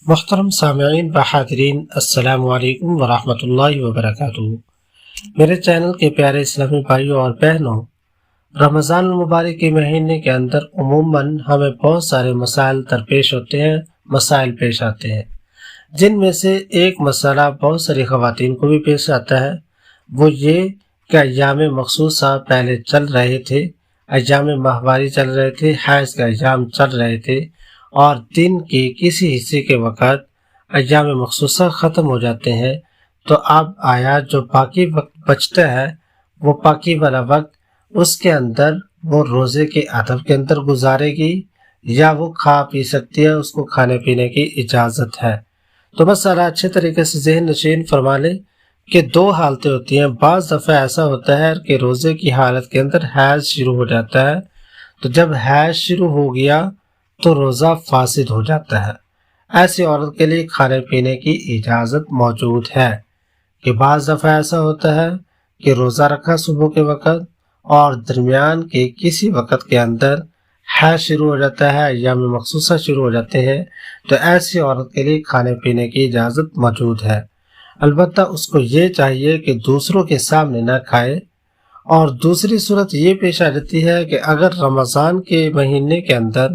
محترم سامعین و حاضرین، السلام علیکم ورحمۃ اللہ وبرکاتہ۔ میرے چینل کے پیارے اسلامی بھائیوں اور بہنوں، رمضان المبارک کے مہینے کے اندر عموماً ہمیں بہت سارے مسائل درپیش ہوتے ہیں، مسائل پیش آتے ہیں، جن میں سے ایک مسئلہ بہت ساری خواتین کو بھی پیش آتا ہے۔ وہ یہ کہ ایام مخصوصہ پہلے چل رہے تھے، ایام ماہواری چل رہے تھے، حیض کا ایام چل رہے تھے، اور دن کے کسی حصے کے وقت ایام مخصوصہ ختم ہو جاتے ہیں، تو اب آیا جو باقی وقت بچتا ہے، وہ باقی والا وقت اس کے اندر وہ روزے کے ادب کے اندر گزارے گی یا وہ کھا پی سکتی ہے، اس کو کھانے پینے کی اجازت ہے۔ تو مسئلہ اچھے طریقے سے ذہن نشین فرما لیں کہ دو حالتیں ہوتی ہیں۔ بعض دفعہ ایسا ہوتا ہے کہ روزے کی حالت کے اندر حیض شروع ہو جاتا ہے، تو جب حیض شروع ہو گیا تو روزہ فاسد ہو جاتا ہے۔ ایسی عورت کے لیے کھانے پینے کی اجازت موجود ہے۔ کہ بعض دفعہ ایسا ہوتا ہے کہ روزہ رکھا صبح کے وقت اور درمیان کے کسی وقت کے اندر حیض شروع ہو جاتا ہے، ایام مخصوصہ شروع ہو جاتے ہیں، تو ایسی عورت کے لیے کھانے پینے کی اجازت موجود ہے۔ البتہ اس کو یہ چاہیے کہ دوسروں کے سامنے نہ کھائے۔ اور دوسری صورت یہ پیش آ جاتی ہے کہ اگر رمضان کے مہینے کے اندر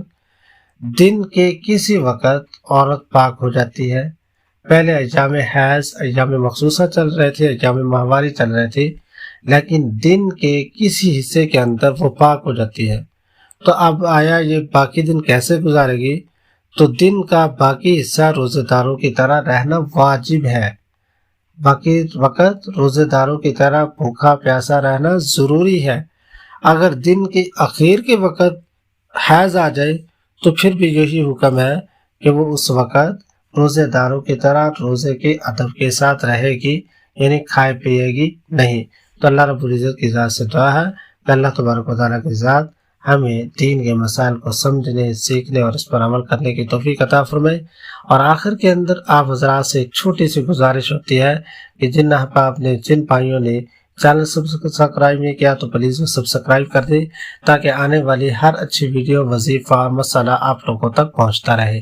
دن کے کسی وقت عورت پاک ہو جاتی ہے، پہلے ایام حیض، ایام مخصوصہ چل رہے تھے، ایام ماہواری چل رہے تھے، لیکن دن کے کسی حصے کے اندر وہ پاک ہو جاتی ہے، تو اب آیا یہ باقی دن کیسے گزارے گی؟ تو دن کا باقی حصہ روزے داروں کی طرح رہنا واجب ہے۔ باقی وقت روزے داروں کی طرح بھوکا پیاسا رہنا ضروری ہے۔ اگر دن کے اخیر کے وقت حیض آ جائے تو پھر بھی یہی حکم ہے کہ وہ اس وقت روزے داروں کی طرح روزے کے ادب کے ساتھ رہے گی، یعنی کھائے پیے گی نہیں۔ تو اللہ رب العزت کی ذات سے دعا ہے کہ اللہ تبارک و تعالیٰ کی ذات ہمیں دین کے مسائل کو سمجھنے، سیکھنے اور اس پر عمل کرنے کی توفیق عطا فرمائے۔ اور آخر کے اندر آپ حضرات سے ایک چھوٹی سی گزارش ہوتی ہے کہ جن احباب نے، جن بھائیوں نے چینل سبسکرائب نہیں کیا تو پلیز وہ سبسکرائب کر دیں، تاکہ آنے والی ہر اچھی ویڈیو، وظیفہ، مسئلہ آپ لوگوں تک پہنچتا رہے۔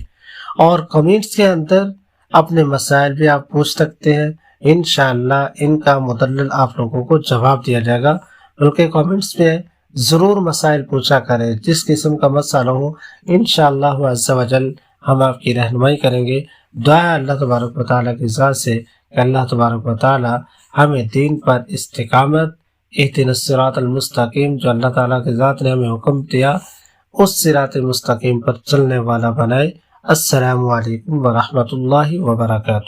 اور کمنٹس کے اندر اپنے مسائل بھی آپ پوچھ سکتے ہیں، انشاءاللہ ان کا مدلل آپ لوگوں کو جواب دیا جائے گا۔ بلکہ کمنٹس میں ضرور مسائل پوچھا کریں، جس قسم کا مسئلہ ہو انشاءاللہ عز و جل ہم آپ کی رہنمائی کریں گے۔ دعا ہے اللہ تبارک و تعالیٰ کی ذات سے کہ اللہ تبارک و تعالیٰ ہمیں دین پر استقامت، اہدنا الصراط المستقیم، جو اللہ تعالیٰ کی ذات نے ہمیں حکم دیا، اس صراط مستقیم پر چلنے والا بنائے۔ السلام علیکم ورحمۃ اللہ وبرکاتہ۔